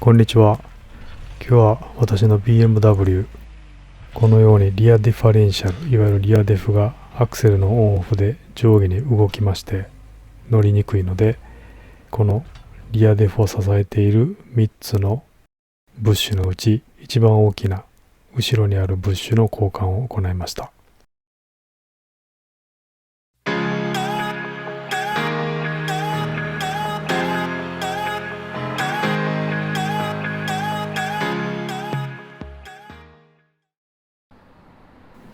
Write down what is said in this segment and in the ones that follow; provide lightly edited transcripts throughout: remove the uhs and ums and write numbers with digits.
こんにちは。今日は私の BMW、このようにリアディファレンシャル、いわゆるリアデフがアクセルのオンオフで上下に動きまして乗りにくいので、このリアデフを支えている3つのブッシュのうち一番大きな後ろにあるブッシュの交換を行いました。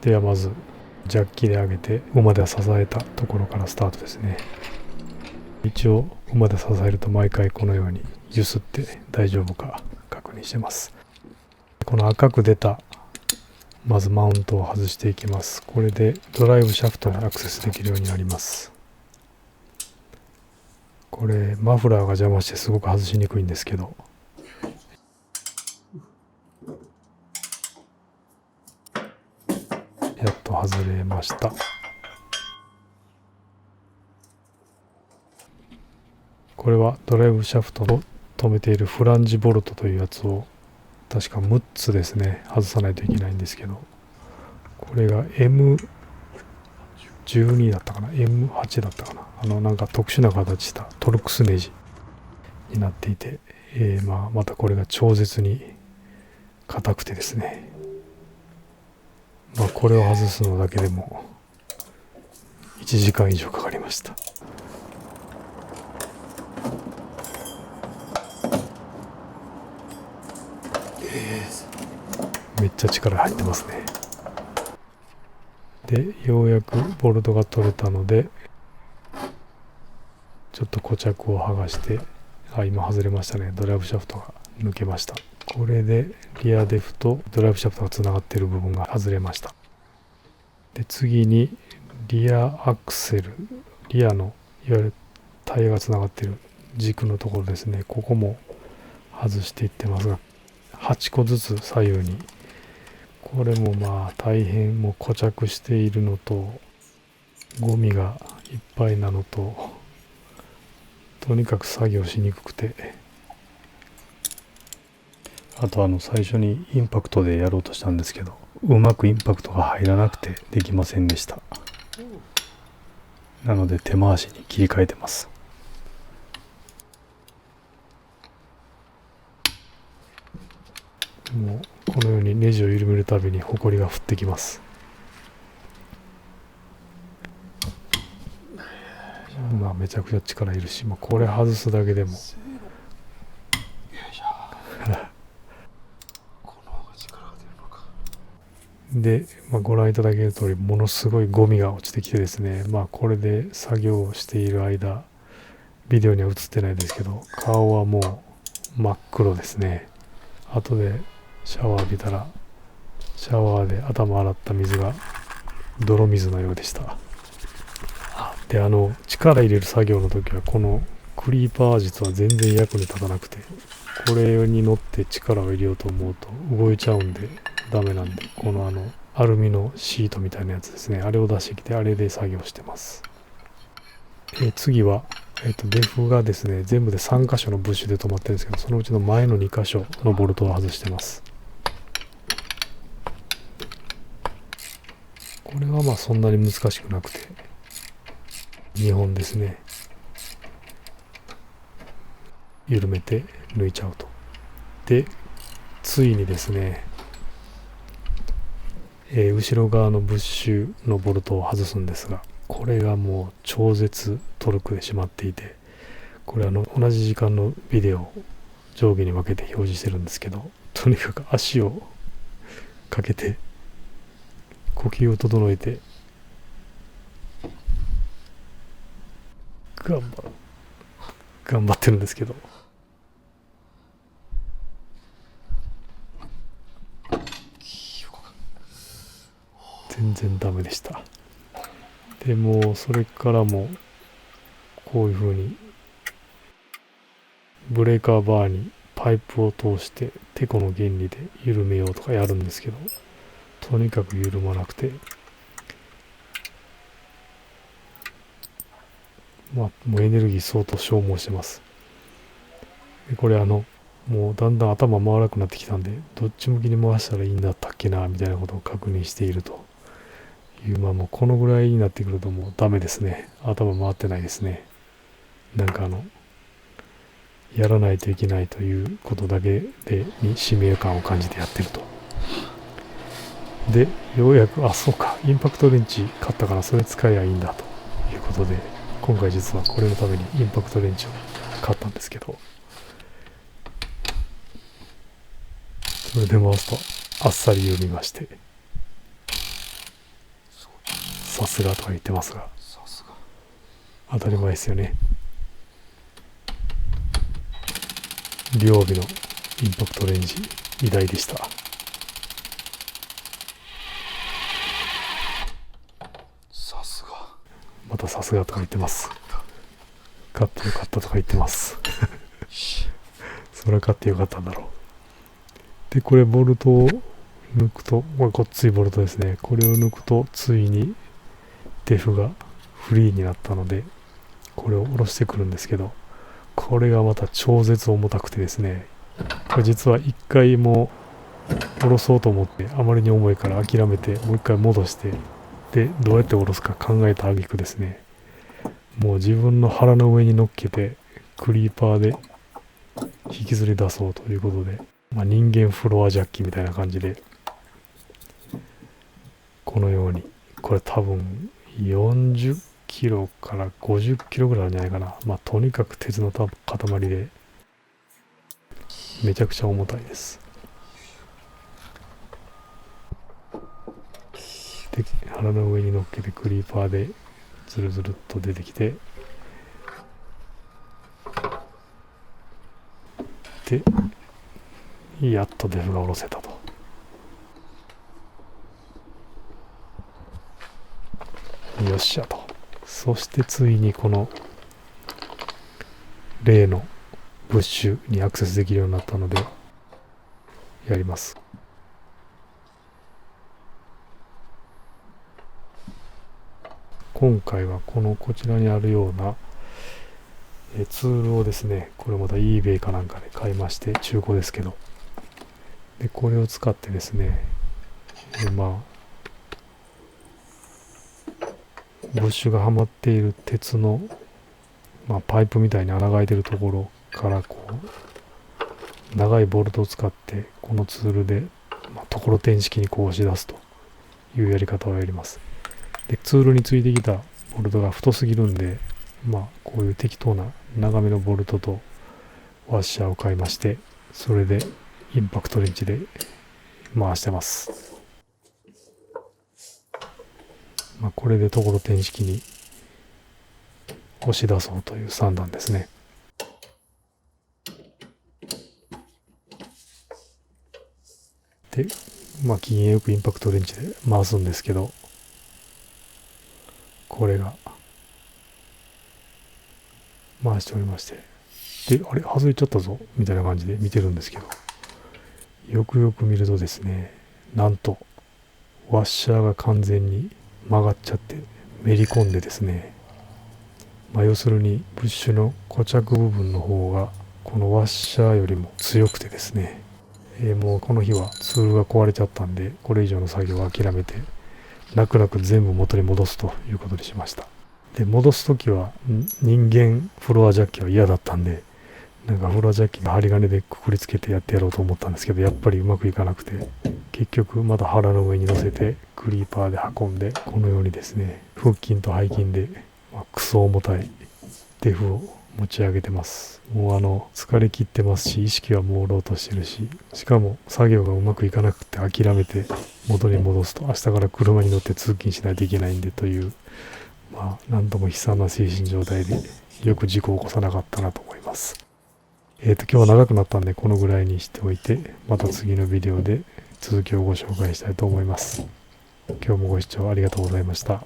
ではまずジャッキで上げて馬で支えたところからスタートですね。一応馬で支えると毎回このように揺すって大丈夫か確認してます。この赤く出たまずマウントを外していきます。これでドライブシャフトにアクセスできるようになります。これマフラーが邪魔してすごく外しにくいんですけど、やっと外れました。これはドライブシャフトを止めているフランジボルトというやつを確か6つですね外さないといけないんですけど、これが M12 だったかな M8 だったかな、なんか特殊な形したトルクスネジになっていて、またこれが超絶に硬くてですね、これを外すのだけでも1時間以上かかりました。めっちゃ力入ってますね。でようやくボルトが取れたのでちょっと固着を剥がして、今外れましたね。ドライブシャフトが抜けました。これでリアデフとドライブシャフトがつながっている部分が外れました。で次にリアアクセル、リアのいわゆるタイヤがつながっている軸のところですね、ここも外していってますが、8個ずつ左右に、これも大変もう固着しているのとゴミがいっぱいなのと、とにかく作業しにくくて、あと最初にインパクトでやろうとしたんですけど、うまくインパクトが入らなくてできませんでした。なので手回しに切り替えてます。もうこのようにネジを緩めるたびにホコリが降ってきます。めちゃくちゃ力いるし、これ外すだけでもで、ご覧いただける通りものすごいゴミが落ちてきてですね、これで作業をしている間、ビデオには映ってないですけど、顔はもう真っ黒ですね。後でシャワー浴びたら、シャワーで頭洗った水が泥水のようでした。で、力入れる作業の時はこのクリーパー実は全然役に立たなくて、これに乗って力を入れようと思うと動いちゃうんでダメなんで、このアルミのシートみたいなやつですね、あれを出してきて、あれで作業してます。次は、デフがですね全部で3箇所のブッシュで止まってるんですけど、そのうちの前の2箇所のボルトを外してます。これはそんなに難しくなくて、2本ですね緩めて抜いちゃうと。でついにですね、後ろ側のブッシュのボルトを外すんですが、これがもう超絶トルクでしまっていて、これ同じ時間のビデオを上下に分けて表示してるんですけど、とにかく足をかけて呼吸を整えて頑張ってるんですけど、全然ダメでした。でもそれからもこういう風にブレーカーバーにパイプを通してテコの原理で緩めようとかやるんですけど、とにかく緩まなくて、もうエネルギー相当消耗してます。でこれもうだんだん頭回らなくなってきたんで、どっち向きに回したらいいんだったっけな、みたいなことを確認しているという、もうこのぐらいになってくるともうダメですね。頭回ってないですね。なんかやらないといけないということだけでに使命感を感じてやってると。で、ようやく、そうか、インパクトレンチ買ったからそれ使えばいいんだということで、今回実はこれのためにインパクトレンチを買ったんですけど、それで回すとあっさり読みまして、さすがとか言ってますが、当たり前ですよね。両尾のインパクトレンジ偉大でした。さすが。またさすがとか言ってます。買ってよかったとか言ってます。それは買ってよかったんだろう。で、これボルトを抜くと、これごっついボルトですね。これを抜くとついにデフがフリーになったので、これを下ろしてくるんですけど、これがまた超絶重たくてですね、これ実は一回も下ろそうと思ってあまりに重いから諦めてもう一回戻して、でどうやって下ろすか考えた挙句ですね、もう自分の腹の上に乗っけてクリーパーで引きずり出そうということで、人間フロアジャッキみたいな感じで、このように、これ多分40キロから50キロぐらいあるんじゃないかな。とにかく鉄の塊でめちゃくちゃ重たいです。で、腹の上に乗っけてクリーパーでズルズルっと出てきて、で、やっとデフが下ろせたと。よっしゃと。そしてついにこの例のブッシュにアクセスできるようになったのでやります。今回はこちらにあるようなツールをですね、これまた eBay かなんかで買いまして、中古ですけど、でこれを使ってですね、ブッシュがはまっている鉄の、パイプみたいに穴が開いてるところから長いボルトを使ってこのツールで、ところてん式に押し出すというやり方をやります。でツールについてきたボルトが太すぎるんで、こういう適当な長めのボルトとワッシャーを買いまして、それでインパクトレンチで回してます。これでところてん式に押し出そうという算段ですね。で、機嫌よくインパクトレンチで回すんですけど、これが回しておりまして、で、あれ外れちゃったぞみたいな感じで見てるんですけど、よくよく見るとですね、なんとワッシャーが完全に曲がっちゃってめり込んでですね、要するにブッシュの固着部分の方がこのワッシャーよりも強くてですね、もうこの日はツールが壊れちゃったんで、これ以上の作業を諦めて泣く泣く全部元に戻すということにしました。で戻すときは人間フロアジャッキは嫌だったんで、なんかフロアジャッキの針金でくくりつけてやってやろうと思ったんですけど、やっぱりうまくいかなくて、結局また腹の上に乗せてクリーパーで運んで、このようにですね、腹筋と背筋で、クソ重たいデフを持ち上げてます。もう疲れ切ってますし、意識は朦朧としてるし、しかも作業がうまくいかなくて諦めて元に戻すと、明日から車に乗って通勤しないといけないんでという、なんとも悲惨な精神状態で、よく事故を起こさなかったなと思います。今日は長くなったんでこのぐらいにしておいて、また次のビデオで続きをご紹介したいと思います。今日もご視聴ありがとうございました。